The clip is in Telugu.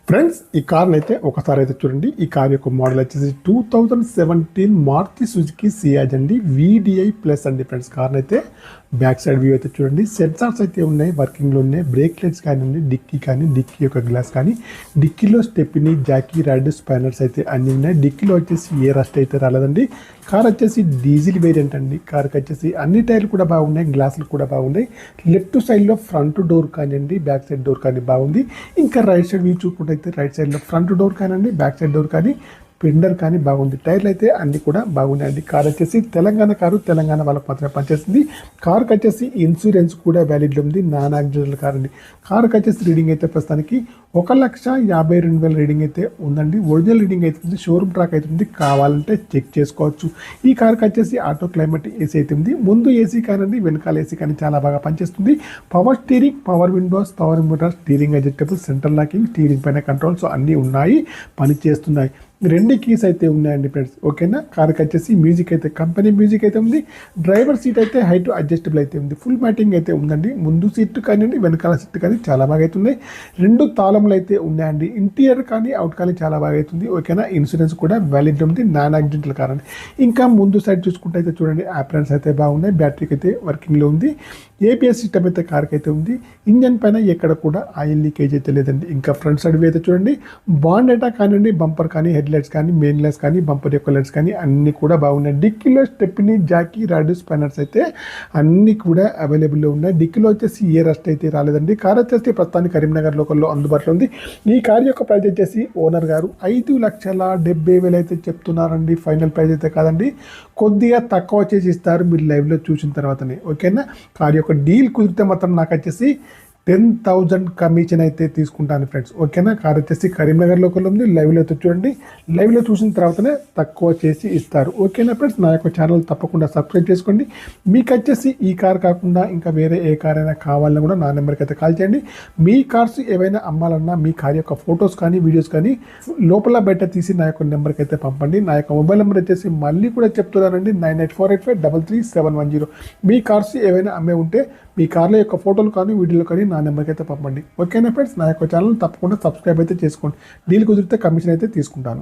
ఫ్రెండ్స్ ఈ కార్ని అయితే ఒకసారి అయితే చూడండి. ఈ కార్ యొక్క మోడల్ వచ్చేసి 2017 మారుతి సుజుకి సియాజ్ అండి, VDI ప్లస్ అండి. ఫ్రెండ్స్ కార్ని అయితే బ్యాక్ సైడ్ వ్యూ అయితే చూడండి. సెన్సార్స్ అయితే ఉన్నాయి, వర్కింగ్లో ఉన్నాయి. బ్రేక్ లైట్స్ కానివ్వండి, డిక్కీ యొక్క గ్లాస్ కానీ, డిక్కీలో స్టెప్ని, జాకీ, రాడ్, స్పైనర్స్ అయితే అన్నీ ఉన్నాయి. డిక్కీలో వచ్చేసి ఏ రస్ట్ అయితే రాలేదండి. కార్ వచ్చేసి డీజిల్ వేరియంట్ అండి. కార్కి వచ్చేసి అన్ని టైర్లు కూడా బాగున్నాయి, గ్లాసులు కూడా బాగున్నాయి. లెఫ్ట్ సైడ్లో ఫ్రంట్ డోర్ కానివ్వండి, బ్యాక్ సైడ్ డోర్ కానీ బాగుంది. ఇంకా రైట్ సైడ్ వ్యూ చూసుకుంటే అయితే రైట్ సైడ్లో ఫ్రంట్ డోర్ కానివ్వండి, బ్యాక్ సైడ్ డోర్ కానీ, ఫెండర్ కానీ బాగుంది. టైర్లు అయితే అన్ని కూడా బాగున్నాయండి. కార్ వచ్చేసి తెలంగాణ కారు, తెలంగాణ వాళ్ళకి మాత్రమే పనిచేస్తుంది. కార్కి వచ్చేసి ఇన్సూరెన్స్ కూడా వ్యాలిడ్లో ఉంది, నాన్ యాక్సిడెంటల్ కార్ అండి. కార్కి వచ్చేసి రీడింగ్ అయితే ప్రస్తుతానికి 1,52,000 రీడింగ్ అయితే ఉందండి. ఒరిజినల్ రీడింగ్ అయితే ఉంది, షోరూమ్ ట్రాక్ అయితే ఉంది, కావాలంటే చెక్ చేసుకోవచ్చు. ఈ కార్కి వచ్చేసి ఆటో క్లైమేట్ ఏసీ అయితే ఉంది. ముందు ఏసీ కానండి, వెనకాల ఏసీ కానీ చాలా బాగా పనిచేస్తుంది. Power steering, power Windows, power motor, steering adjustable, central locking, steering పైన కంట్రోల్స్ అన్నీ ఉన్నాయి, పనిచేస్తున్నాయి. 2 కీస్ అయితే ఉన్నాయండి ఫ్రెండ్స్. ఓకేనా. కార్కి వచ్చేసి మ్యూజిక్ అయితే కంపెనీ మ్యూజిక్ అయితే ఉంది. డ్రైవర్ సీట్ అయితే హైట్ అడ్జస్టబుల్ అయితే ఉంది. ఫుల్ మ్యాటింగ్ అయితే ఉందండి. ముందు సీట్ కానివ్వండి, వెనకాల సీట్ కానీ చాలా బాగా అవుతుంది. 2 తాళములు అయితే ఉన్నాయండి. ఇంటీరియర్ కానీ అవుట్ కానీ చాలా బాగా అవుతుంది. ఓకేనా. ఇన్సూరెన్స్ కూడా వ్యాలిడ్ ఉంది, నాన్ యాక్సిడెంటల్ కార్ అండి. ఇంకా ముందు సైడ్ చూసుకుంటే అయితే చూడండి, యాప్రాన్స్ అయితే బాగున్నాయి. బ్యాటరీకి అయితే వర్కింగ్లో ఉంది. ABS సిస్టమ్ అయితే కార్కి అయితే ఉంది. ఇంజన్ పైన ఎక్కడ కూడా ఆయిల్ లీకేజ్ అయితే లేదండి. ఇంకా ఫ్రంట్ సైడ్ అయితే చూడండి, బాండేటా కానివ్వండి, బంపర్ కానీ, హెడ్ లైట్స్ కానీ, మెయిన్ లైట్స్ కానీ, బంపర్ యొక్క లైట్స్ కానీ అన్నీ కూడా బాగున్నాయి. డిక్కీలో స్టెప్ని, జాకీ, రాడ్, స్పైనర్స్ అయితే అన్నీ కూడా అవైలబుల్లో ఉన్నాయి. డిక్కీలో వచ్చేసి ఏ రస్ట్ అయితే రాలేదండి. కార్ వచ్చేసి ప్రస్తుతానికి కరీంనగర్ లోకల్లో అందుబాటులో ఉంది. ఈ కార్ యొక్క ప్రైస్ వచ్చేసి ఓనర్ గారు 5,70,000 అయితే చెప్తున్నారండి. ఫైనల్ ప్రైస్ అయితే కాదండి, కొద్దిగా తక్కువ చేసి ఇస్తారు మీరు లైవ్లో చూసిన తర్వాతనే. ఓకేనా. కార్ యొక్క డీల్ కుదిరితే మాత్రం నాకు వచ్చేసి 10,000 కమిషన్ అయితే తీసుకుంటాను ఫ్రెండ్స్. ఓకేనా. కార్ వచ్చేసి కరీంనగర్ లోకల్ ఉంది. లైవ్లో అయితే చూడండి, లైవ్లో చూసిన తర్వాతనే తక్కువ చేసి ఇస్తారు. ఓకేనా ఫ్రెండ్స్. నా యొక్క ఛానల్ తప్పకుండా సబ్స్క్రైబ్ చేసుకోండి. మీకు వచ్చేసి ఈ కార్ కాకుండా ఇంకా వేరే ఏ కార్ అయినా కావాలన్నా కూడా నా నెంబర్కి అయితే కాల్ చేయండి. మీ కార్స్ ఏవైనా అమ్మాలన్నా మీ కార్ యొక్క ఫొటోస్ కానీ, వీడియోస్ కానీ లోపల బయట తీసి నా యొక్క నెంబర్కి అయితే పంపండి. నా యొక్క మొబైల్ నెంబర్ వచ్చేసి మళ్ళీ కూడా చెప్తున్నానండి, 9848533710. మీ కార్స్ ఏవైనా అమ్మే ఉంటే మీ కార్ల యొక్క ఫోటోలు కానీ, వీడియోలు కానీ నా నెంబర్కి అయితే పంపండి. ఓకేనా ఫ్రెండ్స్. నా యొక్క ఛానల్ తప్పకుండా సబ్స్క్రైబ్ అయితే చేసుకోండి. డీల్ కుదిరితే కమిషన్ అయితే తీసుకుంటాను.